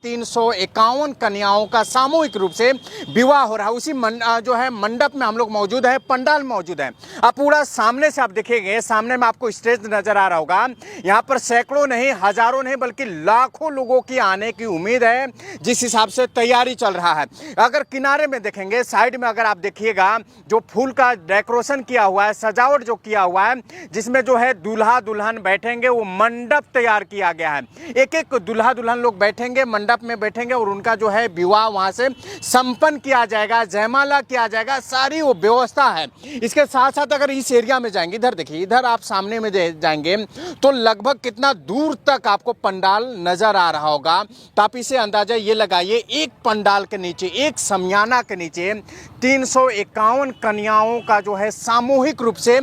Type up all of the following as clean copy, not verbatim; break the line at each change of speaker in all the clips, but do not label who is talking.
351 कन्याओं का सामूहिक रूप से विवाह हो रहा है। उसी जो है मंडप में हम लोग मौजूद है, पंडाल मौजूद है। अब पूरा सामने से आप देखेंगे, सामने में आपको स्टेज नजर आ रहा होगा। यहाँ पर सैकड़ों नहीं, हजारों नहीं, बल्कि लाखों लोगों की आने की उम्मीद है, जिस हिसाब से तैयारी चल रहा है। अगर किनारे में देखेंगे, साइड में अगर आप देखिएगा, जो फूल का डेकोरेशन किया हुआ है, सजावट जो किया हुआ है, जिसमें जो है दूल्हा दुल्हन बैठेंगे, वो मंडप तैयार किया गया है। एक एक दूल्हा दुल्हन लोग बैठेंगे, मंडप में बैठेंगे और उनका जो है विवाह वहां से संपन्न किया जाएगा, जयमाला किया जाएगा, सारी वो व्यवस्था है। इसके साथ साथ अगर इस एरिया में जाएंगे, इधर देखिए, इधर आप सामने में जाएंगे तो लगभग कितना दूर तक आपको पंडाल नजर आ रहा होगा। तो आप इसे अंदाजा ये लगाइए, एक पंडाल के नीचे, एक समियाना के नीचे 351 कन्याओं का जो है सामूहिक रूप से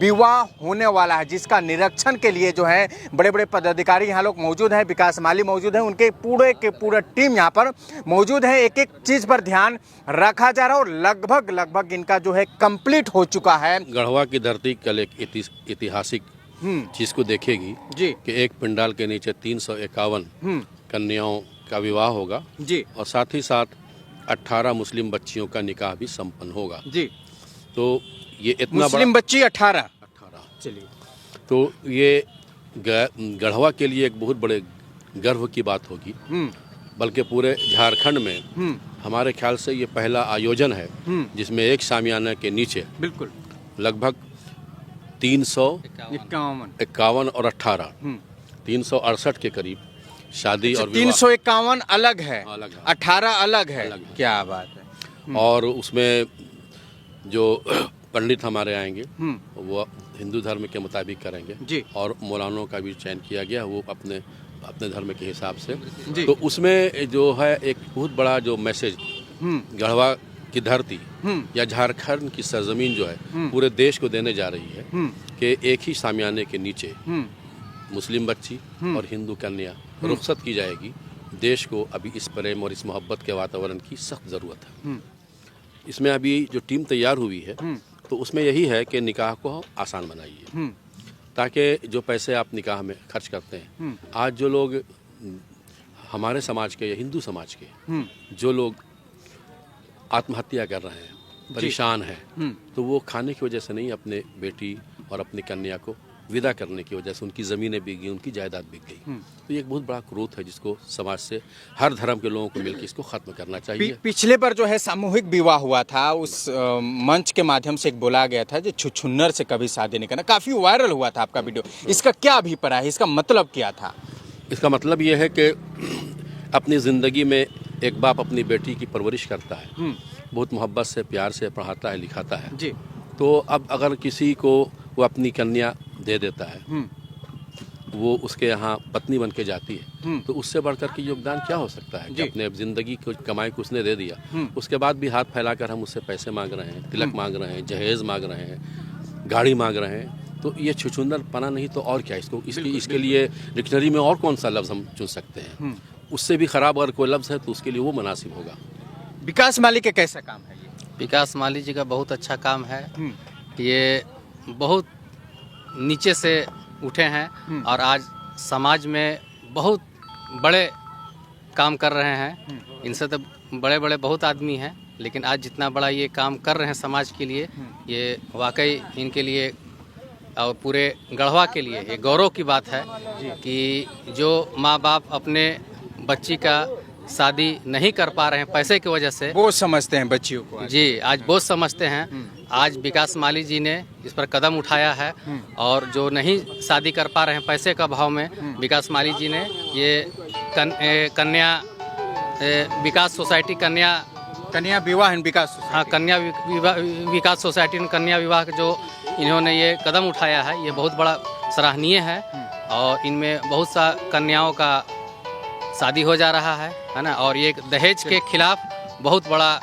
विवाह होने वाला है, जिसका निरीक्षण के लिए जो है बड़े बड़े पदाधिकारी यहाँ लोग मौजूद हैं, विकास माली मौजूद है, उनके पूरा टीम यहाँ पर मौजूद है। एक एक चीज पर ध्यान रखा जा रहा है और लगभग इनका जो है कंप्लीट हो चुका है।
गढ़वा की धरती कल एक ऐतिहासिक चीज को देखेगी
जी
कि एक पंडाल के नीचे 351 कन्याओं का विवाह होगा
जी,
और साथ ही साथ 18 मुस्लिम बच्चियों का निकाह भी संपन्न होगा जी। तो ये इतना
मुस्लिम बच्ची 18।
चलिए, तो ये गढ़वा के लिए एक बहुत बड़े गर्व की बात होगी, बल्कि पूरे झारखंड में हमारे ख्याल से ये पहला आयोजन है जिसमें एक शामियाना के नीचे बिल्कुल लगभग 351 और 18 368 के करीब शादी और
351 अलग है, 18 अलग है। क्या बात है।
और उसमें जो पंडित हमारे आएंगे वो हिंदू धर्म के मुताबिक करेंगे जी, और मौलानों का भी चयन किया गया, वो अपने धर्म के हिसाब से। तो उसमें जो है एक बहुत बड़ा जो मैसेज गढ़वा की धरती या झारखंड की सरजमीन जो है पूरे देश को देने जा रही है कि एक ही सामियाने के नीचे मुस्लिम बच्ची और हिंदू कन्या रुखसत की जाएगी। देश को अभी इस प्रेम और इस मोहब्बत के वातावरण की सख्त ज़रूरत है। इसमें अभी जो टीम तैयार हुई है तो उसमें यही है कि निकाह को आसान बनाइए, ताकि जो पैसे आप निकाह में खर्च करते हैं, आज जो लोग हमारे समाज के या हिंदू समाज के जो लोग आत्महत्या कर रहे हैं, परेशान हैं, तो वो खाने की वजह से नहीं, अपने बेटी और अपनी कन्या को विदा करने की वजह से उनकी ज़मीनें बिक गई, उनकी जायदाद बिक गई। तो ये एक बहुत बड़ा क्रोध है जिसको समाज से हर धर्म के लोगों को मिलकर इसको खत्म करना चाहिए।
पिछले बार जो है सामूहिक विवाह हुआ था, उस मंच के माध्यम से एक बोला गया था जो छुछुन्नर से कभी शादी नहीं करना, काफ़ी वायरल हुआ था आपका वीडियो। इसका क्या अभिप्राय है, इसका मतलब क्या था?
इसका मतलब ये है कि अपनी ज़िंदगी में एक बाप अपनी बेटी की परवरिश करता है, बहुत मोहब्बत से, प्यार से पढ़ाता है, लिखाता है जी। तो अब अगर किसी को वो अपनी कन्या दे देता है, वो उसके यहाँ पत्नी बन के जाती है, तो उससे बढ़कर के योगदान क्या हो सकता है कि अपने ज़िंदगी को कमाई को उसने दे दिया, उसके बाद भी हाथ फैलाकर हम उससे पैसे मांग रहे हैं, तिलक मांग रहे हैं, जहेज मांग रहे हैं, गाड़ी मांग रहे हैं। तो ये छुछुंदर पना नहीं तो और क्या। इसके लिए डिक्शनरी में और कौन सा लफ्ज़ हम चुन सकते हैं? उससे भी ख़राब अगर कोई लफ्ज़ है तो उसके लिए वो मुनासिब होगा।
विकास माली का कैसा काम है ये?
विकास माली जी का बहुत अच्छा काम है। ये बहुत नीचे से उठे हैं और आज समाज में बहुत बड़े काम कर रहे हैं। इनसे तो बड़े बड़े बहुत आदमी हैं, लेकिन आज जितना बड़ा ये काम कर रहे हैं समाज के लिए, ये वाकई इनके लिए और पूरे गढ़वा के लिए ये गौरव की बात है कि जो माँ बाप अपने बच्ची का शादी नहीं कर पा रहे हैं पैसे की वजह से,
बोझ समझते हैं बच्चियों को
जी, आज बोझ समझते हैं। आज विकास माली जी ने इस पर कदम उठाया है और जो नहीं शादी कर पा रहे हैं पैसे का अभाव में, विकास माली जी ने ये कन्या विकास सोसाइटी
कन्या विवाह विकास,
हाँ, कन्या विकास सोसाइटी में कन्या विवाह जो इन्होंने ये कदम उठाया है, ये बहुत बड़ा सराहनीय है। और इनमें बहुत सा कन्याओं का शादी हो जा रहा है ना। और ये दहेज के खिलाफ बहुत बड़ा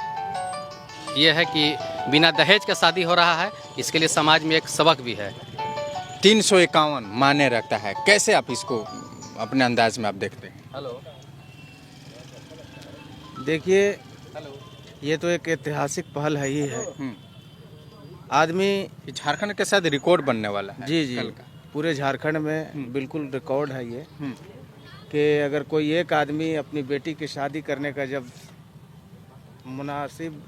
ये है कि बिना दहेज का शादी हो रहा है, इसके लिए समाज में एक सबक भी है।
351 मायने रखता है, कैसे आप इसको अपने अंदाज में आप देखते हैं?
हेलो, देखिए, ये तो एक ऐतिहासिक पहल है ही है। आदमी
झारखंड के साथ रिकॉर्ड बनने वाला है
जी, पूरे झारखंड में बिल्कुल रिकॉर्ड है ये। कि अगर कोई एक आदमी अपनी बेटी की शादी करने का जब मुनासिब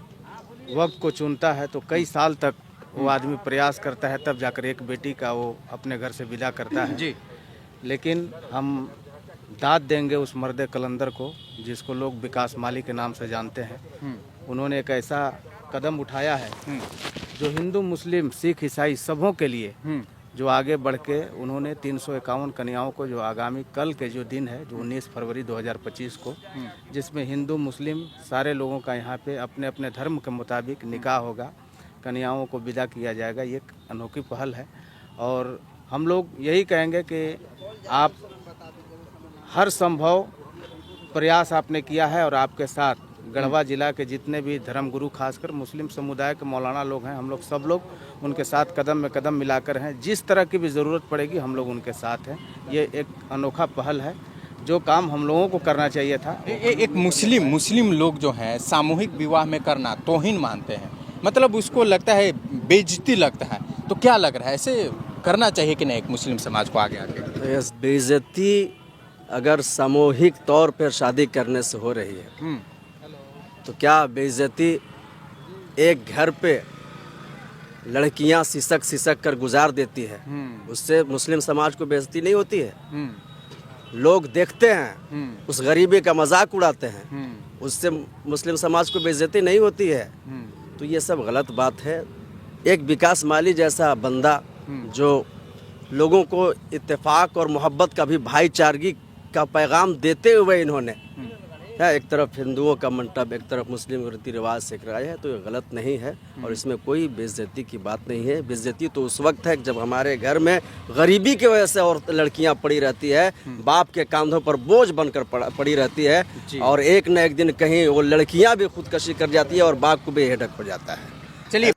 वक्त को चुनता है तो कई साल तक वो आदमी प्रयास करता है, तब जाकर एक बेटी का वो अपने घर से विदा करता है।
जी।
लेकिन हम दाद देंगे उस मर्द कलंदर को जिसको लोग विकास माली के नाम से जानते हैं। उन्होंने एक ऐसा कदम उठाया है जो हिंदू, मुस्लिम, सिख, ईसाई सबों के लिए जो आगे बढ़ के उन्होंने 351 कन्याओं को जो आगामी कल के जो दिन है जो 19 फरवरी 2025 को, जिसमें हिंदू मुस्लिम सारे लोगों का यहाँ पे अपने अपने धर्म के मुताबिक निकाह होगा, कन्याओं को विदा किया जाएगा। ये एक अनोखी पहल है और हम लोग यही कहेंगे कि आप हर संभव प्रयास आपने किया है और आपके साथ गढ़वा जिला के जितने भी धर्मगुरु, खासकर मुस्लिम समुदाय के मौलाना लोग हैं, हम लोग सब लोग उनके साथ कदम में कदम मिलाकर हैं। जिस तरह की भी ज़रूरत पड़ेगी हम लोग उनके साथ हैं। ये एक अनोखा पहल है, जो काम हम लोगों को करना चाहिए था।
एक मुस्लिम लोग जो हैं सामूहिक विवाह में करना तौहीन मानते हैं, मतलब उसको लगता है बेइज्जती लगता है। तो क्या लग रहा है, ऐसे करना चाहिए कि नहीं एक मुस्लिम समाज को आगे आके?
तो बेइज्जती अगर सामूहिक तौर पर शादी करने से हो रही है तो क्या बेइज्जती एक घर पे लड़कियां सिसक कर गुजार देती है, उससे मुस्लिम समाज को बेइज्जती नहीं होती है? लोग देखते हैं, उस गरीबी का मजाक उड़ाते हैं, उससे मुस्लिम समाज को बेइज्जती नहीं होती है? तो ये सब गलत बात है। एक विकास माली जैसा बंदा जो लोगों को इत्तेफाक और मोहब्बत का भी, भाईचारगी का पैगाम देते हुए इन्होंने एक तरफ हिंदुओं का मंडप, एक तरफ मुस्लिम रीति रिवाज से कराया है, तो ये गलत नहीं है और इसमें कोई बेइज्जती की बात नहीं है। बेइज्जती तो उस वक्त है जब हमारे घर में गरीबी की वजह से और लड़कियां पड़ी रहती है, बाप के कांधों पर बोझ बनकर पड़ी रहती है और एक न एक दिन कहीं वो लड़कियां भी खुदकशी कर जाती है और बाप को भी हेडक हो जाता है।
चलिए।